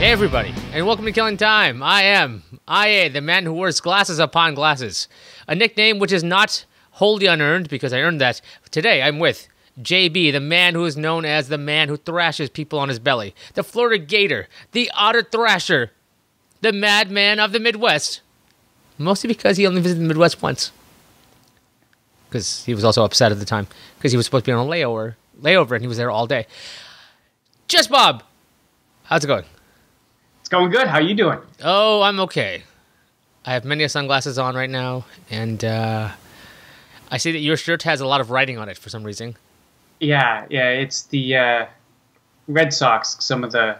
Hey everybody, and welcome to Killing Time. I am IA, the man who wears glasses upon glasses. A nickname which is not wholly unearned because I earned that. Today I'm with JB, the man who is known as the man who thrashes people on his belly. The Florida Gator, the Otter Thrasher, the madman of the Midwest. Mostly because he only visited the Midwest once. Because he was also upset at the time. Because he was supposed to be on a layover and he was there all day. Just Bob, how's it going? It's going good. How you doing? Oh, I'm okay. I have many sunglasses on right now, and I see that your shirt has a lot of writing on it for some reason. Yeah, it's the Red Sox, some of the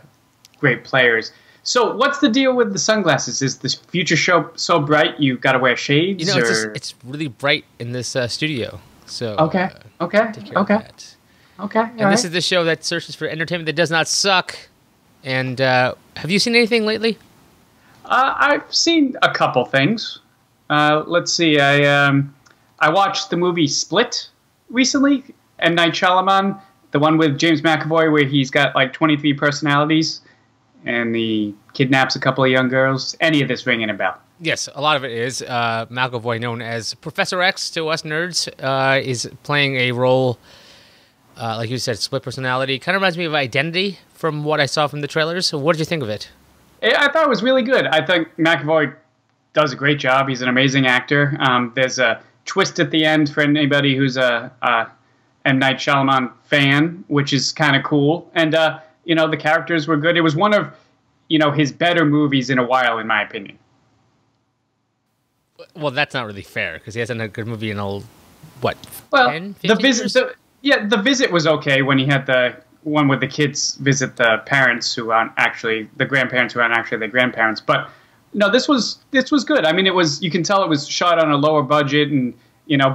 great players. So what's the deal with the sunglasses? Is the future show so bright you got to wear shades? You know, it's really bright in this studio. So Okay. Take care of that. Okay. And this is the show that searches for entertainment that does not suck. And have you seen anything lately? I've seen a couple things. Let's see. I watched the movie Split recently. M. Night Shyamalan, the one with James McAvoy, where he's got like 23 personalities, and he kidnaps a couple of young girls. Any of this ringing a bell? Yes, a lot of it is. McAvoy, known as Professor X to us nerds, is playing a role, like you said, split personality. Kind of reminds me of Identity from what I saw from the trailers. So what did you think of it? I thought it was really good. I think McAvoy does a great job. He's an amazing actor. There's a twist at the end for anybody who's a M. Night Shyamalan fan, which is kind of cool. And, the characters were good. It was one of, his better movies in a while, in my opinion. Well, that's not really fair, because he hasn't had a good movie in, 10, 15 The Visit, years? The Visit was okay when he had the one with the kids visit the parents who aren't actually the grandparents who aren't actually the grandparents. But no, this was good. I mean, you can tell it was shot on a lower budget, and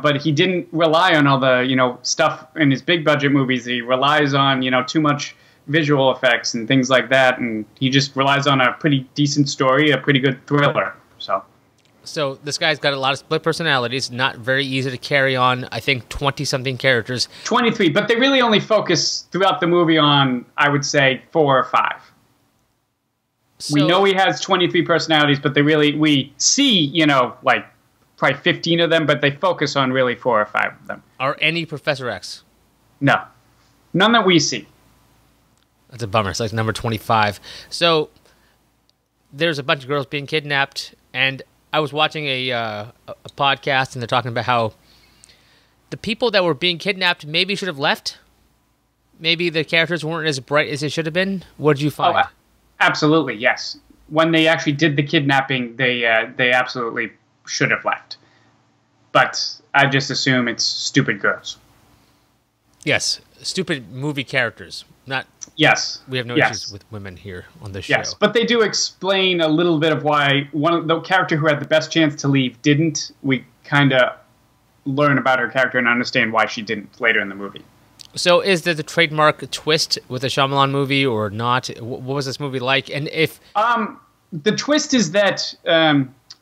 but he didn't rely on all the stuff in his big budget movies. He relies on too much visual effects and things like that, and he just relies on a pretty decent story, a pretty good thriller. So this guy's got a lot of split personalities, not very easy to carry on, I think, 20-something characters. 23, but they really only focus throughout the movie on, I would say, 4 or 5. So, we know he has 23 personalities, but we see, probably 15 of them, but they focus on really 4 or 5 of them. Are any Professor X? No. None that we see. That's a bummer. It's like number 25. So there's a bunch of girls being kidnapped, and I was watching a podcast, and they're talking about how the people that were being kidnapped maybe should have left. Maybe the characters weren't as bright as they should have been. What did you find? Oh, absolutely, yes. When they actually did the kidnapping, they absolutely should have left. But I just assume it's stupid girls. Yes, stupid movie characters. Yes. We have no issues with women here on this show. Yes, but they do explain a little bit of why the character who had the best chance to leave didn't. We kind of learn about her character and understand why she didn't later in the movie. So is there the trademark twist with a Shyamalan movie or not? What was this movie like? And if... the twist is that...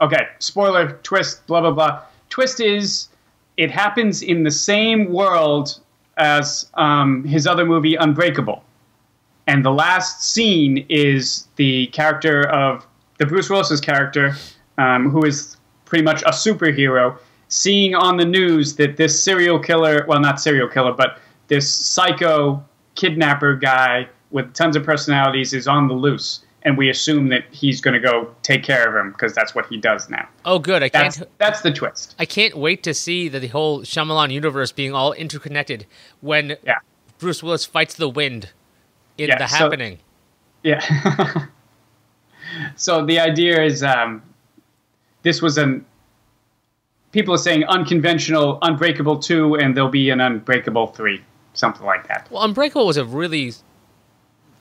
okay, spoiler, twist, blah, blah, blah. Twist is it happens in the same world as his other movie, Unbreakable. And the last scene is the character of the Bruce Willis's character, who is pretty much a superhero, seeing on the news that this serial killer, well, not serial killer, but this psycho kidnapper guy with tons of personalities is on the loose. And we assume that he's going to go take care of him because that's what he does now. Oh, good. That's the twist. I can't wait to see the whole Shyamalan universe being all interconnected when Bruce Willis fights the wind in The Happening. Yeah. So the idea is this was people are saying unconventional Unbreakable 2, and there'll be an Unbreakable 3, something like that. Well, Unbreakable was a really...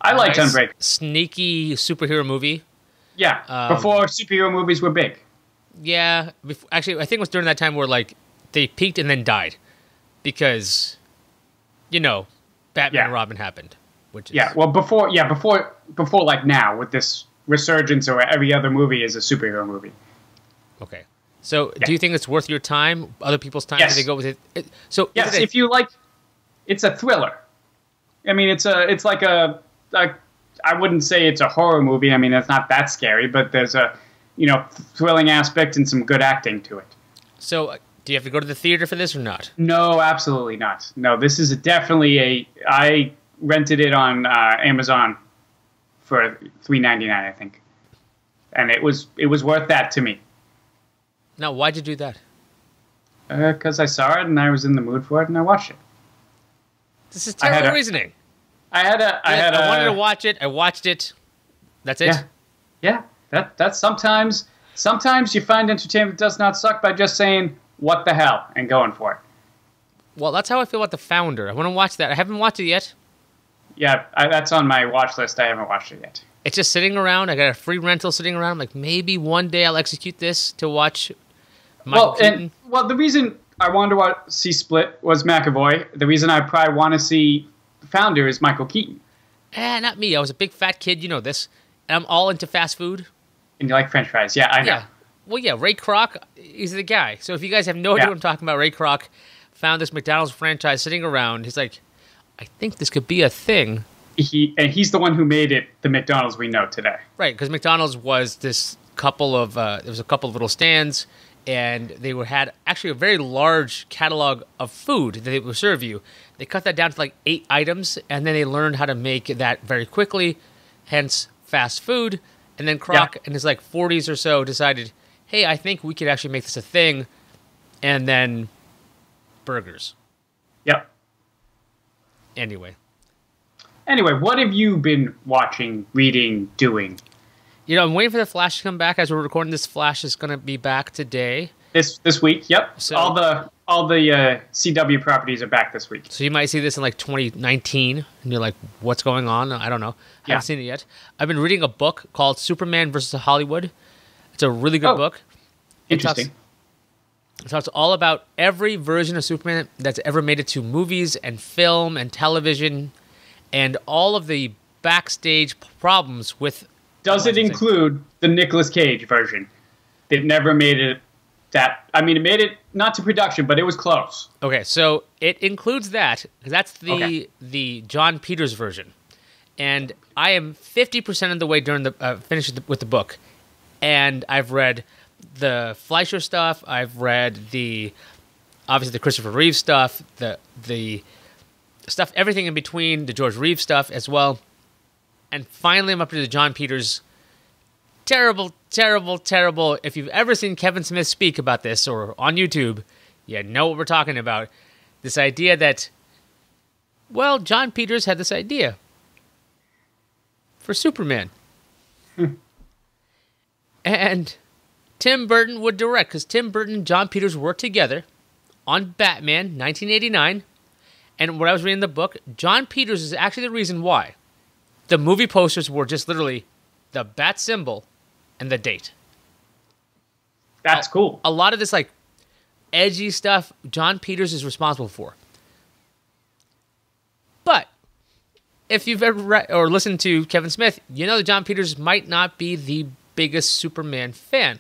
I liked Unbreakable. Sneaky superhero movie. Yeah, before superhero movies were big. Yeah, actually, I think it was during that time where they peaked and then died because, Batman and Robin happened. Which is... well, before like now with this resurgence, or every other movie is a superhero movie. Okay, so do you think it's worth your time, other people's time? Yes. To go with it? Yes, if you like, it's a thriller. I mean, it's like a I wouldn't say it's a horror movie. I mean, it's not that scary, but there's a, thrilling aspect and some good acting to it. So, do you have to go to the theater for this or not? No, absolutely not. No, this is definitely I rented it on Amazon for $3.99, I think, and it was worth that to me. Now, why'd you do that? Because I saw it and I was in the mood for it and I watched it. This is terrible reasoning. I wanted to watch it. I watched it. That's it. Yeah. That's sometimes you find entertainment does not suck by just saying what the hell and going for it. Well, that's how I feel about The Founder. I want to watch that. I haven't watched it yet. Yeah, that's on my watch list. I haven't watched it yet. It's just sitting around. I got a free rental sitting around. I'm like, maybe one day I'll execute this to watch Michael Keaton. The reason I wanted to see Split was McAvoy. The reason I probably want to see Founder is Michael Keaton. Not me. I was a big fat kid. You know this. And I'm all into fast food. And you like French fries. Yeah, I know. Yeah. Well, yeah, Ray Kroc is the guy. So if you guys have no idea what I'm talking about, Ray Kroc found this McDonald's franchise sitting around. He's like, I think this could be a thing. He's the one who made it the McDonald's we know today. Right, because McDonald's was this couple of there was a couple of little stands, and they had actually a very large catalog of food that they would serve you. They cut that down to like 8 items, and then they learned how to make that very quickly, hence fast food. And then Kroc in his like 40s or so decided, hey, I think we could actually make this a thing, and then burgers. Yep. Anyway, what have you been watching, reading, doing? I'm waiting for The Flash to come back. As we're recording this, Flash is going to be back today. This week, yep. So, all the CW properties are back this week. So you might see this in like 2019, and you're like, what's going on? I don't know. I haven't seen it yet. I've been reading a book called Superman vs. Hollywood. It's a really good book. Interesting. It talks all about every version of Superman that's ever made it to movies and film and television, and all of the backstage problems with... Does it include the Nicolas Cage version? It never made it it made it not to production, but it was close. Okay, so it includes that, because that's the John Peters version. And I am 50% of the way during the finished with the book. And I've read the Fleischer stuff, I've read obviously the Christopher Reeve stuff, the stuff, everything in between, the George Reeves stuff as well. And finally I'm up to the John Peters. Terrible, terrible, terrible. If you've ever seen Kevin Smith speak about this or on YouTube, you know what we're talking about. This idea that, well, John Peters had this idea for Superman. And Tim Burton would direct, because Tim Burton and John Peters worked together on Batman 1989. And when I was reading the book, John Peters is actually the reason why the movie posters were just literally the bat symbol and the date. That's cool. A lot of this like edgy stuff John Peters is responsible for. But if you've ever read or listened to Kevin Smith, you know that John Peters might not be the biggest Superman fan.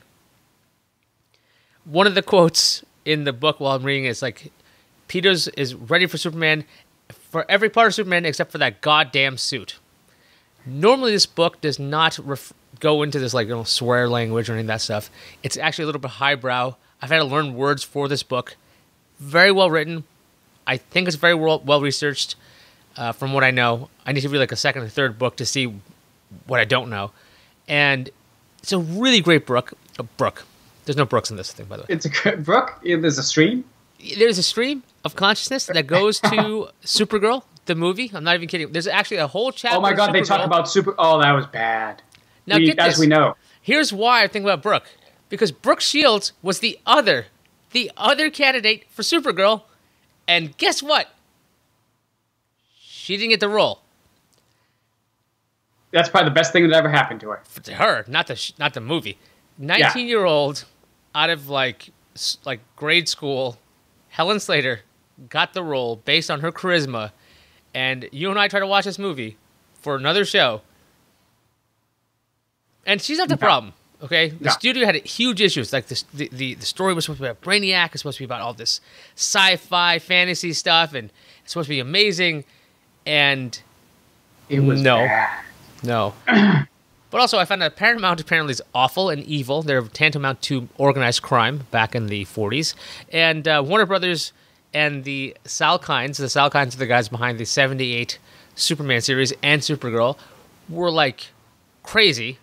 One of the quotes in the book while I'm reading is like, Peters is ready for Superman for every part of Superman except for that goddamn suit. Normally this book does not go into this like swear language or any of that stuff. It's actually a little bit highbrow. I've had to learn words for this book. Very well written. I think it's very well researched. From what I know, I need to read like a second or third book to see what I don't know. And it's a really great book. There's no brooks in this thing, by the way. It's a good brook. There's a stream. There's a stream of consciousness that goes to Supergirl, the movie. I'm not even kidding. There's actually a whole chapter. Oh my God, they talk about Oh, that was bad. Now get this. As we know. Here's why I think about Brooke. Because Brooke Shields was the other candidate for Supergirl. And guess what? She didn't get the role. That's probably the best thing that ever happened to her. To her, not the movie. 19-year-old out of like grade school, Helen Slater got the role based on her charisma. And you and I tried to watch this movie for another show. And she's not the problem, okay? The studio had huge issues. Like the story was supposed to be about Brainiac. It's supposed to be about all this sci-fi fantasy stuff. And it's supposed to be amazing. And it was bad. No. But also, I found that Paramount apparently is awful and evil. They're tantamount to organized crime back in the 40s. And Warner Brothers and the Salkinds are the guys behind the 78 Superman series and Supergirl, were like crazy.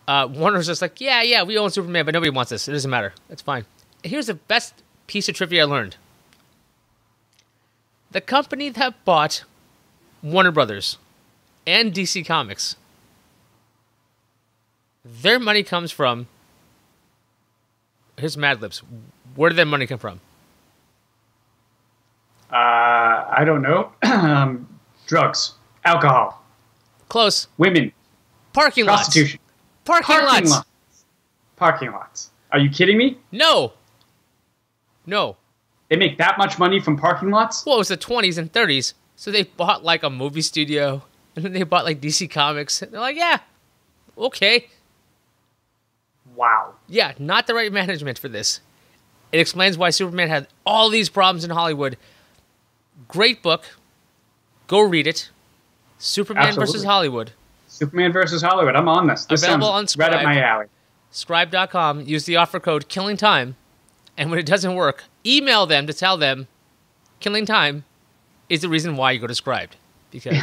Warner's just like, yeah, we own Superman, but nobody wants this. It doesn't matter. It's fine. Here's the best piece of trivia I learned. The company that bought Warner Brothers and DC Comics, their money comes from, here's Mad Libs. Where did their money come from? I don't know. Drugs. Alcohol. Close. Women. Parking lots. Prostitution. Parking lots. Parking lots. Are you kidding me? No. They make that much money from parking lots? Well, it was the 20s and 30s, so they bought like a movie studio, and then they bought like DC Comics. They're like, yeah, okay. Wow. Yeah, not the right management for this. It explains why Superman had all these problems in Hollywood. Great book. Go read it. Superman versus Hollywood. Superman versus Hollywood. I'm on this. This Available sounds on Scribe. right up my alley. Scribe.com. Use the offer code KillingTime. And when it doesn't work, email them to tell them Killing Time is the reason why you go to Scribe. Because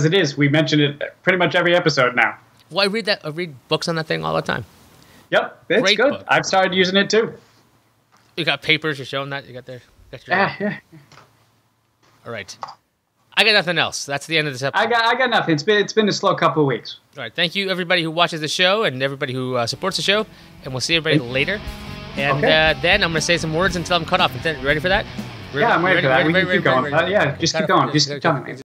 it is. We mention it pretty much every episode now. Well, I read books on that thing all the time. Yep, it's Great good. book. I've started using it too. You got papers, you're showing that? You got there? Yeah. All right. I got nothing else. That's the end of this episode. I got nothing. It's been a slow couple of weeks. All right. Thank you, everybody who watches the show and everybody who supports the show. And we'll see everybody later. And then I'm going to say some words until I'm cut off. You ready for that? Yeah, I'm ready for that. We can keep going. Yeah, just keep going. Just keep telling me.